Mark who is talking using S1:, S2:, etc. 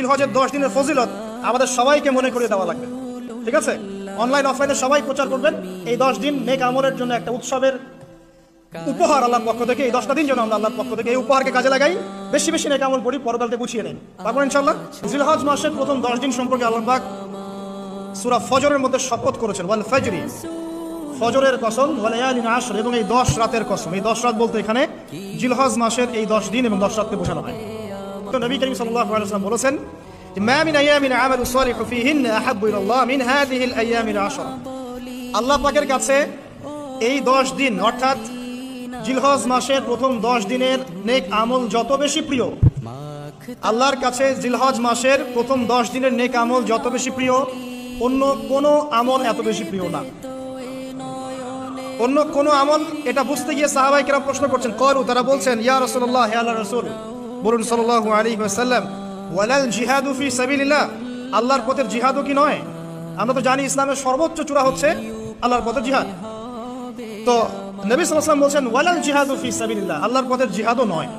S1: হজের 10 দিনের ফজিলত আমাদের সবাইকে মনে করিয়ে দেওয়া লাগবে। ঠিক আছে, অনলাইন অফলাইনে সবাই প্রচার করবেন। এই 10 দিন নেক আমলের জন্য একটা উৎসবের উপহার আল্লাহর পক্ষ থেকে। এই 10টা দিন যেন আমরা আল্লাহর পক্ষ থেকে এই উপহারকে কাজে লাগাই, বেশি বেশি নেক আমল করি, পরকালতে গুছিয়ে নেই। তারপর ইনশাআল্লাহ জিলহজ মাসের প্রথম 10 দিন সম্পর্কে আল্লাহ পাক সূরা ফজরের মধ্যে শপথ করেছেন, ওয়াল ফাজরি, ফজরের কসম, ওয়া লায়ালিন আশর, এবং এই 10 রাতের কসম। এই 10 রাত বলতে এখানে জিলহজ মাসের এই 10 দিন এবং 10 রাতকে বোঝানো হয়। তো নবী করিম সাল্লাল্লাহু আলাইহি ওয়াসাল্লাম বলেছেন, মা মিন আইয়ামিন আমালু সালিহু ফীহিন্না আহাব্বু ইলাল্লাহ মিন হাযিহিল আইয়ামিল আশর। আল্লাহ পাকের কাছে এই 10 দিন অর্থাৎ জিলহজ মাসের প্রথম 10 দিনের নেক আমল যত বেশি প্রিয়, আল্লাহর কাছে জিলহজ মাসের প্রথম 10 দিনের নেক আমল যত বেশি প্রিয়, অন্য কোনো আমল এত বেশি প্রিয় না। অন্য কোনো আমল, এটা বুঝতে গিয়ে সাহাবায়ে কেরাম প্রশ্ন করছেন, কলু, তারা বলছেন, ইয়া রাসূলুল্লাহ, হে আল্লাহর রাসূল, বলুন সাল্লাল্লাহু আলাইহি ওয়াসাল্লাম, ওয়ালাল জিহাদু ফি সাবিলিল্লাহ, আল্লাহর পথের জিহাদও কি নয়? আমরা তো জানি ইসলামের সর্বোচ্চ চূড়া হচ্ছে আল্লাহর পথের জিহাদ। তো নবী সাল্লাল্লাহু আলাইহি ওয়াসাল্লাম বলছেন, ওয়ালাল জিহাদু ফি সাবিলিল্লাহ, আল্লাহর পথের জিহাদও নয়।